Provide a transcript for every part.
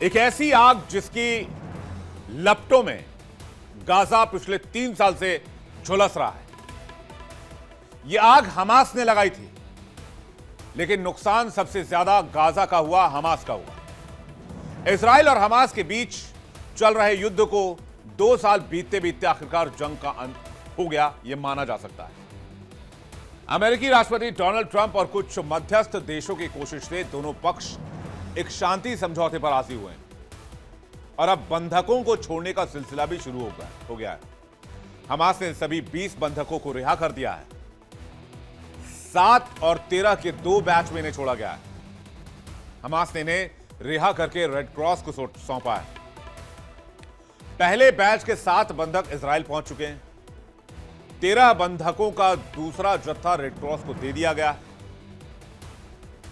एक ऐसी आग जिसकी लपटों में गाजा पिछले 3 साल से झुलस रहा है। यह आग हमास ने लगाई थी, लेकिन नुकसान सबसे ज्यादा गाजा का हुआ, हमास का हुआ। इजराइल और हमास के बीच चल रहे युद्ध को 2 साल बीतते बीतते आखिरकार जंग का अंत हो गया, यह माना जा सकता है। अमेरिकी राष्ट्रपति डोनाल्ड ट्रंप और कुछ मध्यस्थ देशों की कोशिश से दोनों पक्ष एक शांति समझौते पर राजी हुए हैं और अब बंधकों को छोड़ने का सिलसिला भी शुरू हो गया है। हमास ने सभी 20 बंधकों को रिहा कर दिया है। 7 और 13 के 2 बैच में इन्हें छोड़ा गया है। हमास ने इन्हें रिहा करके रेड क्रॉस को सौंपा है। पहले बैच के 7 बंधक इजराइल पहुंच चुके हैं। 13 बंधकों का दूसरा जत्था रेड क्रॉस को दे दिया गया।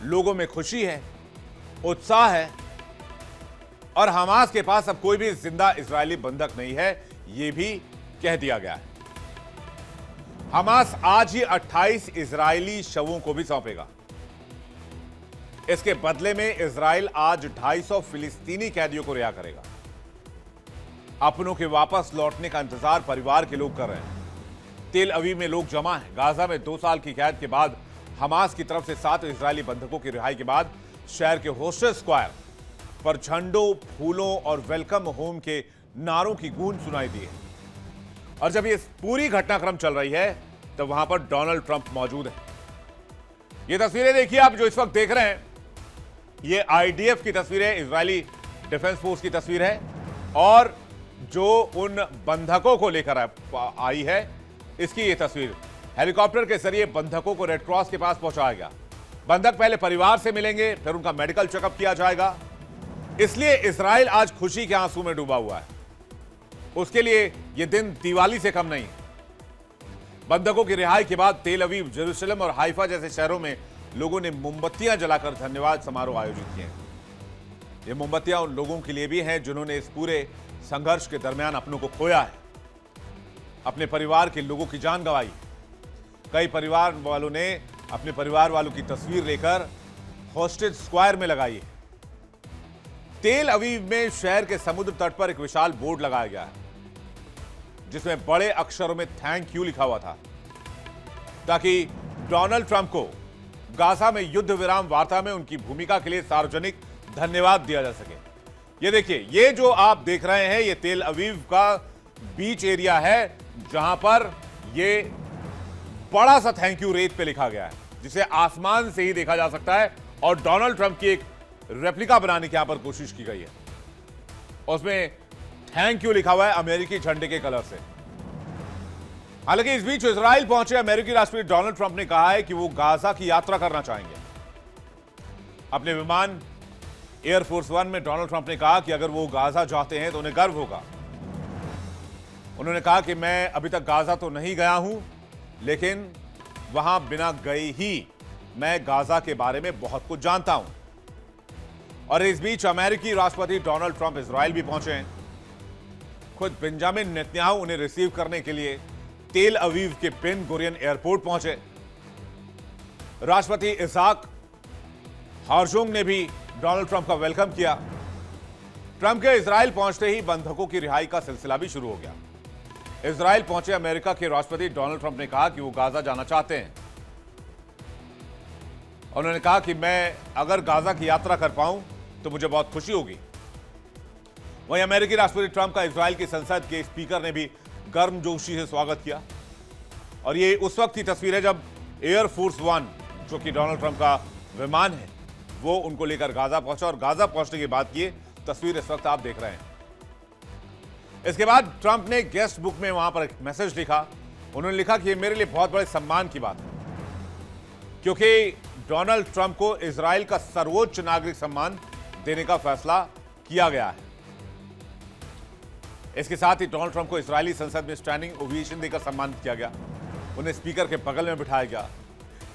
लोगों में खुशी है, उत्साह है और हमास के पास अब कोई भी जिंदा इजरायली बंधक नहीं है, यह भी कह दिया गया है। हमास आज ही 28 इजरायली शवों को भी सौंपेगा। इसके बदले में इजराइल आज 250 फिलिस्तीनी कैदियों को रिहा करेगा। अपनों के वापस लौटने का इंतजार परिवार के लोग कर रहे हैं। तेल अवीव में लोग जमा हैं। गाजा में 2 साल की कैद के बाद हमास की तरफ से 7 इजरायली बंधकों की रिहाई के बाद शहर के होस्टेल स्क्वायर पर झंडों, फूलों और वेलकम होम के नारों की गूंज सुनाई दी है। और जब ये पूरी घटनाक्रम चल रही है तो वहां पर डोनाल्ड ट्रंप मौजूद है। ये तस्वीरें देखिए आप जो इस वक्त देख रहे हैं, ये आईडीएफ की तस्वीर है, इजरायली डिफेंस फोर्स की तस्वीर है और जो उन बंधकों को लेकर आई है इसकी ये तस्वीर। हेलीकॉप्टर के जरिए बंधकों को रेड क्रॉस के पास पहुंचाया गया। बंधक पहले परिवार से मिलेंगे, फिर उनका मेडिकल चेकअप किया जाएगा। इसलिए इजराइल आज खुशी के आंसू में डूबा हुआ है। उसके लिए यह दिन दिवाली से कम नहीं। बंधकों की रिहाई के बाद तेल अवीव, जेरूसलम और हाइफा जैसे शहरों में लोगों ने मोमबत्तियां जलाकर धन्यवाद समारोह आयोजित किए हैं। ये मोमबत्तियां उन लोगों के लिए भी हैं जिन्होंने इस पूरे संघर्ष के दरमियान अपनों को खोया है, अपने परिवार के लोगों की जान गंवाई। कई परिवार वालों ने अपने परिवार वालों की तस्वीर लेकर होस्टेल स्क्वायर में लगाई है। तेल अवीव में शहर के समुद्र तट पर एक विशाल बोर्ड लगाया गया है जिसमें बड़े अक्षरों में थैंक यू लिखा हुआ था, ताकि डोनाल्ड ट्रंप को गाजा में युद्ध विराम वार्ता में उनकी भूमिका के लिए सार्वजनिक धन्यवाद दिया जा सके। ये देखिए, ये जो आप देख रहे हैं ये तेल अवीव का बीच एरिया है जहां पर ये बड़ा सा थैंक यू रेत पे लिखा गया है जिसे आसमान से ही देखा जा सकता है और डोनाल्ड ट्रंप की एक रेप्लिका बनाने की यहां पर कोशिश की गई है। उसमें थैंक यू लिखा हुआ है अमेरिकी झंडे के कलर से। हालांकि इस बीच इजराइल पहुंचे अमेरिकी राष्ट्रपति डोनाल्ड ट्रंप ने कहा है कि वो गाजा की यात्रा करना चाहेंगे। अपने विमान एयरफोर्स 1 में डोनाल्ड ट्रंप ने कहा कि अगर वो गाजा जाते हैं तो उन्हें गर्व होगा। उन्होंने कहा कि मैं अभी तक गाजा तो नहीं गया हूं, लेकिन वहां बिना गए ही मैं गाजा के बारे में बहुत कुछ जानता हूं। और इस बीच अमेरिकी राष्ट्रपति डोनाल्ड ट्रंप इजराइल भी पहुंचे हैं। खुद बेंजामिन नेतन्याहू उन्हें रिसीव करने के लिए तेल अवीव के बेन गुरियन एयरपोर्ट पहुंचे। राष्ट्रपति इसाक हर्जोग ने भी डोनाल्ड ट्रंप का वेलकम किया। ट्रंप के इजराइल पहुंचते ही बंधकों की रिहाई का सिलसिला भी शुरू हो गया। इजराइल पहुंचे अमेरिका के राष्ट्रपति डोनाल्ड ट्रंप ने कहा कि वो गाजा जाना चाहते हैं। उन्होंने कहा कि मैं अगर गाजा की यात्रा कर पाऊं तो मुझे बहुत खुशी होगी। वहीं अमेरिकी राष्ट्रपति ट्रंप का इजराइल की संसद के स्पीकर ने भी गर्मजोशी से स्वागत किया। और ये उस वक्त की तस्वीर है जब एयरफोर्स 1 जो कि डोनाल्ड ट्रंप का विमान है वो उनको लेकर गाजा पहुंचा और गाजा पहुंचने के बाद की तस्वीर इस वक्त आप देख रहे हैं। इसके बाद ट्रंप ने गेस्ट बुक में वहां पर एक मैसेज लिखा। उन्होंने लिखा कि यह मेरे लिए बहुत बड़े सम्मान की बात है क्योंकि डोनाल्ड ट्रंप को इजराइल का सर्वोच्च नागरिक सम्मान देने का फैसला किया गया है। इसके साथ ही डोनाल्ड ट्रंप को इजरायली संसद में स्टैंडिंग ओवेशन देकर सम्मानित किया गया। उन्हें स्पीकर के बगल में बिठाया गया।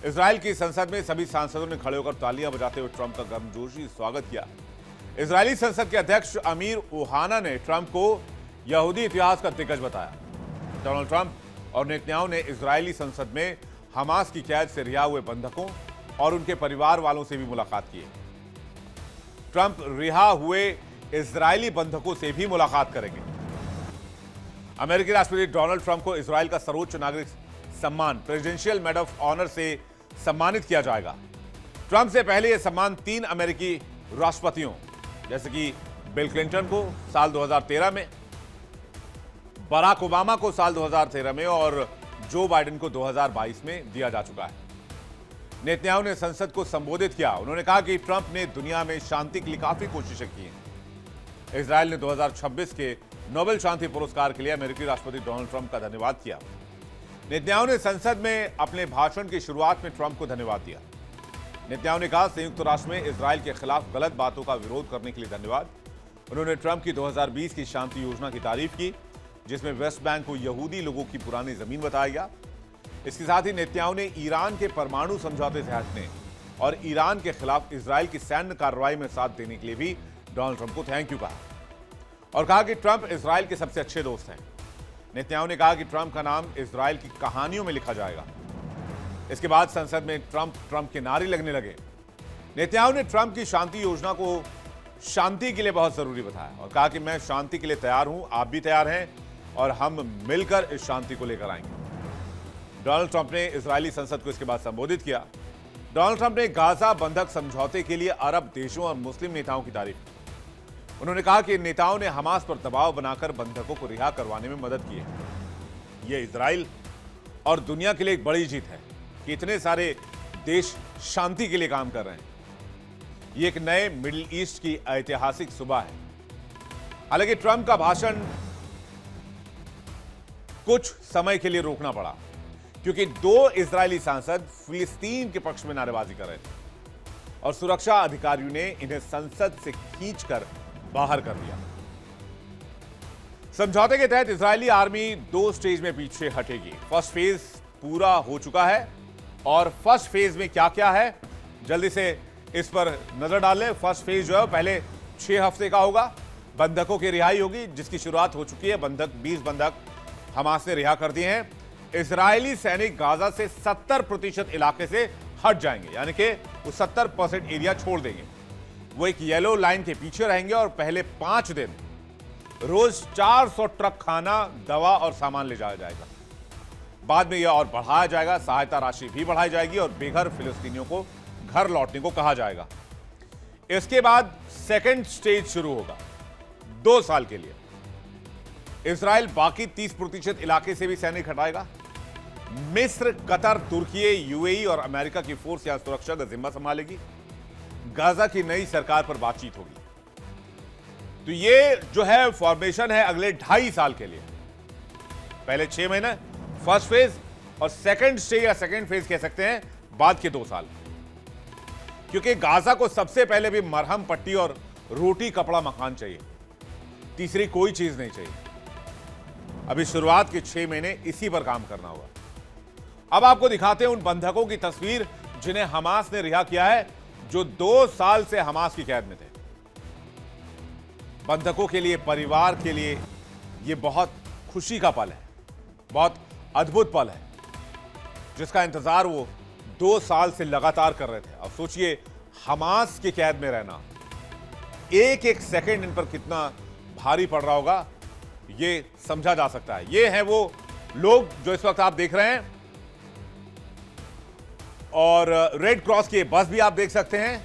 इजराइल की संसद में सभी सांसदों ने खड़े होकर तालियां बजाते हुए ट्रंप का गर्मजोशी स्वागत किया। इजरायली संसद के अध्यक्ष अमीर ओहाना ने ट्रंप को यहूदी इतिहास का दिग्गज बताया। डोनाल्ड ट्रंप और नेतन्याहू ने इजरायली संसद में हमास की कैद से रिहा हुए बंधकों और उनके परिवार वालों से भी मुलाकात की। ट्रंप रिहा हुए इजरायली बंधकों से भी मुलाकात करेंगे। अमेरिकी राष्ट्रपति डोनाल्ड ट्रंप को इजरायल का सर्वोच्च नागरिक सम्मान प्रेसिडेंशियल मेडल ऑफ ऑनर से सम्मानित किया जाएगा। ट्रंप से पहले यह सम्मान 3 अमेरिकी राष्ट्रपतियों जैसे कि बिल क्लिंटन को साल 2013 में, बराक ओबामा को साल 2013 में और जो बाइडेन को 2022 में दिया जा चुका है। नेतन्याहू ने संसद को संबोधित किया। उन्होंने कहा कि ट्रंप ने दुनिया में शांति के लिए काफी कोशिशें की हैं। इजरायल ने 2026 के नोबेल शांति पुरस्कार के लिए अमेरिकी राष्ट्रपति डोनाल्ड ट्रंप का धन्यवाद किया। नेतन्याहू ने संसद में अपने भाषण की शुरुआत में ट्रंप को धन्यवाद दिया। नेतन्याहू ने कहा, संयुक्त राष्ट्र में इजरायल के खिलाफ गलत बातों का विरोध करने के लिए धन्यवाद। उन्होंने ट्रंप की 2020 की शांति योजना की तारीफ की, जिसमें वेस्ट बैंक को यहूदी लोगों की पुरानी जमीन बताया गया। इसके साथ ही नेतन्याहू ने ईरान के परमाणु समझौते से हटने और ईरान के खिलाफ इजरायल की सैन्य कार्रवाई में साथ देने के लिए भी डोनाल्ड ट्रंप को थैंक यू कहा और कहा कि ट्रंप इजरायल के सबसे अच्छे दोस्त हैं। नेतन्याहू ने कहा कि ट्रंप का नाम इजरायल की कहानियों में लिखा जाएगा। इसके बाद संसद में ट्रंप के नारे लगने लगे। नेतन्याहू ने ट्रंप की शांति योजना को शांति के लिए बहुत जरूरी बताया और कहा कि मैं शांति के लिए तैयार हूं, आप भी तैयार हैं और हम मिलकर इस शांति को लेकर आएंगे। डोनाल्ड ट्रंप ने इजरायली संसद को इसके बाद संबोधित किया। डोनाल्ड ट्रंप ने गाजा बंधक समझौते के लिए अरब देशों और मुस्लिम नेताओं की तारीफ की। उन्होंने कहा कि इन नेताओं ने हमास पर दबाव बनाकर बंधकों को रिहा करवाने में मदद की है। यह इजराइल और दुनिया के लिए एक बड़ी जीत है कि इतने सारे देश शांति के लिए काम कर रहे हैं। यह एक नए मिडिल ईस्ट की ऐतिहासिक सुबह है। हालांकि ट्रंप का भाषण कुछ समय के लिए रोकना पड़ा क्योंकि 2 इजरायली सांसद फिलिस्तीन के पक्ष में नारेबाजी कर रहे थे और सुरक्षा अधिकारियों ने इन्हें संसद से खींचकर बाहर कर दिया। समझौते के तहत इजरायली आर्मी 2 स्टेज में पीछे हटेगी। फर्स्ट फेज पूरा हो चुका है और फर्स्ट फेज में क्या क्या है जल्दी से इस पर नजर डाल लें। फर्स्ट फेज जो है पहले 6 हफ्ते का होगा। बंधकों की रिहाई होगी जिसकी शुरुआत हो चुकी है। 20 बंधक हमास ने रिहा कर दिए हैं। इजरायली सैनिक गाजा से 70% इलाके से हट जाएंगे, यानी कि वो 70% एरिया छोड़ देंगे। वो एक येलो लाइन के पीछे रहेंगे और पहले 5 दिन रोज 400 ट्रक खाना, दवा और सामान ले जाया जाएगा। बाद में यह और बढ़ाया जाएगा। सहायता राशि भी बढ़ाई जाएगी और बेघर फिलिस्तीनियों को घर लौटने को कहा जाएगा। इसके बाद सेकेंड स्टेज शुरू होगा 2 साल के लिए। इजराइल बाकी 30% इलाके से भी सैनिक हटाएगा। मिस्र, कतर, तुर्की, यूएई और अमेरिका की फोर्स यहां सुरक्षा का जिम्मा संभालेगी। गाजा की नई सरकार पर बातचीत होगी। तो ये जो है फॉर्मेशन है अगले 2.5 साल के लिए। पहले 6 महीने फर्स्ट फेज और सेकंड स्टेज या सेकंड फेज कह सकते हैं बाद के 2 साल, क्योंकि गाजा को सबसे पहले भी मरहम पट्टी और रोटी कपड़ा मकान चाहिए। तीसरी कोई चीज नहीं चाहिए। अभी शुरुआत के 6 महीने इसी पर काम करना होगा। अब आपको दिखाते हैं उन बंधकों की तस्वीर जिन्हें हमास ने रिहा किया है, जो 2 साल से हमास की कैद में थे। बंधकों के लिए, परिवार के लिए यह बहुत खुशी का पल है, बहुत अद्भुत पल है, जिसका इंतजार वो 2 साल से लगातार कर रहे थे। अब सोचिए हमास की कैद में रहना, एक एक सेकंड इन पर कितना भारी पड़ रहा होगा, ये समझा जा सकता है। ये हैं वो लोग जो इस वक्त आप देख रहे हैं और रेड क्रॉस की बस भी आप देख सकते हैं।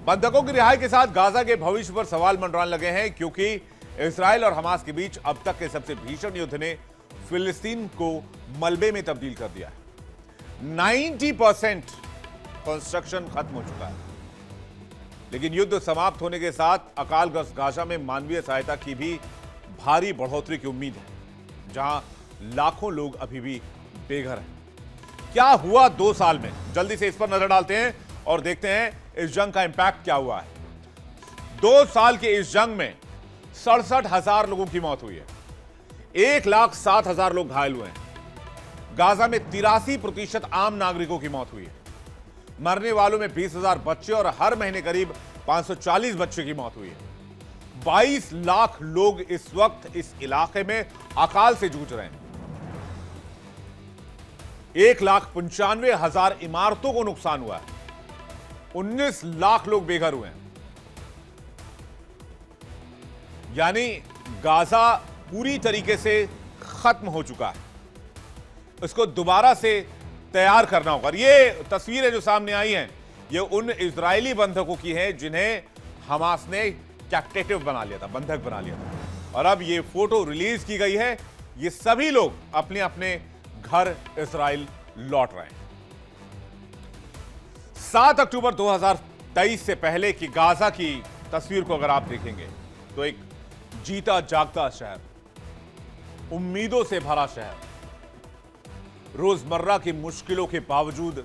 बंधकों की रिहाई के साथ गाजा के भविष्य पर सवाल मंडराने लगे हैं, क्योंकि इजराइल और हमास के बीच अब तक के सबसे भीषण युद्ध ने फिलिस्तीन को मलबे में तब्दील कर दिया है। 90% कंस्ट्रक्शन खत्म हो चुका है, लेकिन युद्ध समाप्त होने के साथ अकालग्रस्त गाजा में मानवीय सहायता की भी भारी बढ़ोतरी की उम्मीद है, जहां लाखों लोग अभी भी बेघर हैं। क्या हुआ 2 साल में, जल्दी से इस पर नजर डालते हैं और देखते हैं इस जंग का इंपैक्ट क्या हुआ है। 2 साल के इस जंग में 67,000 लोगों की मौत हुई है। 1,07,000 लोग घायल हुए हैं। गाजा में 83% आम नागरिकों की मौत हुई है। मरने वालों में 20,000 बच्चे और हर महीने करीब 540 बच्चे की मौत हुई है। 22 लाख लोग इस वक्त इस इलाके में अकाल से जूझ रहे हैं। 1,95,000 इमारतों को नुकसान हुआ है। 19 लाख लोग बेघर हुए हैं। यानी गाजा पूरी तरीके से खत्म हो चुका है, इसको दोबारा से तैयार करना होगा। और ये तस्वीरें जो सामने आई हैं, ये उन इजरायली बंधकों की हैं जिन्हें हमास ने कैप्टिव बना लिया था, बंधक बना लिया था। और अब ये फोटो रिलीज की गई है, ये सभी लोग अपने अपने घर इजराइल लौट रहे हैं। 7 अक्टूबर 2023 से पहले की गाजा की तस्वीर को अगर आप देखेंगे तो एक जीता जागता शहर, उम्मीदों से भरा शहर, रोजमर्रा की मुश्किलों के बावजूद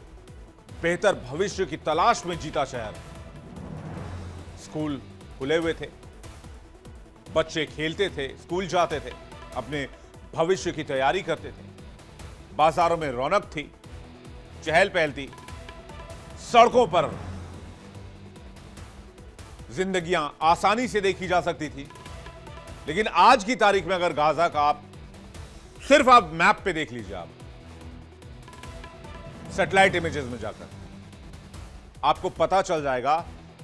बेहतर भविष्य की तलाश में जीता शहर। स्कूल खुले हुए थे, बच्चे खेलते थे, स्कूल जाते थे, अपने भविष्य की तैयारी करते थे, बाजारों में रौनक थी, चहल पहल थी, सड़कों पर जिंदगियां आसानी से देखी जा सकती थी। लेकिन आज की तारीख में अगर गाजा का आप सिर्फ आप मैप पे देख लीजिए, आप सैटेलाइट इमेजेस में जाकर आपको पता चल जाएगा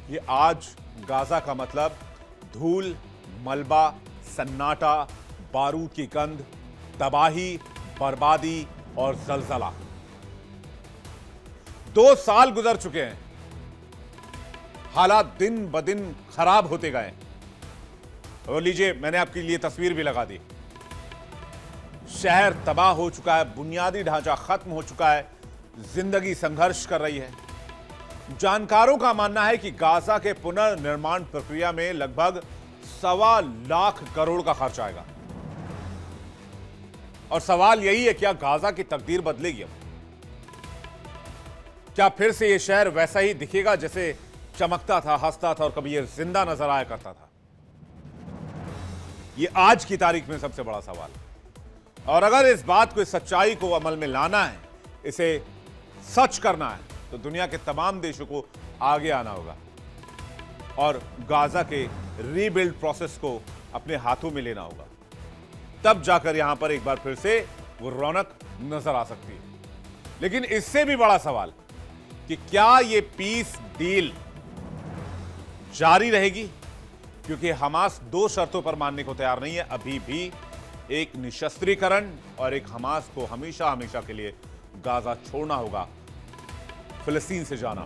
कि आज गाजा का मतलब धूल, मलबा, सन्नाटा, बारूद की गंध, तबाही, बर्बादी और जलजला। 2 साल गुजर चुके हैं, हालात दिन ब दिन खराब होते गए। और लीजिए, मैंने आपके लिए तस्वीर भी लगा दी। शहर तबाह हो चुका है, बुनियादी ढांचा खत्म हो चुका है, जिंदगी संघर्ष कर रही है। जानकारों का मानना है कि गाजा के पुनर्निर्माण प्रक्रिया में लगभग 1.25 लाख करोड़ का खर्च आएगा। और सवाल यही है, क्या गाजा की तकदीर बदलेगी? अब क्या फिर से यह शहर वैसा ही दिखेगा जैसे चमकता था, हंसता था और कभी यह जिंदा नजर आया करता था? यह आज की तारीख में सबसे बड़ा सवाल है। और अगर इस बात को, इस सच्चाई को अमल में लाना है, इसे सच करना है, तो दुनिया के तमाम देशों को आगे आना होगा और गाजा के रीबिल्ड प्रोसेस को अपने हाथों में लेना होगा। तब जाकर यहां पर एक बार फिर से वो रौनक नजर आ सकती है। लेकिन इससे भी बड़ा सवाल कि क्या ये पीस डील जारी रहेगी? क्योंकि हमास 2 शर्तों पर मानने को तैयार नहीं है अभी भी। एक निशस्त्रीकरण और एक हमास को हमेशा हमेशा के लिए गाजा छोड़ना होगा, फिलिस्तीन से जाना।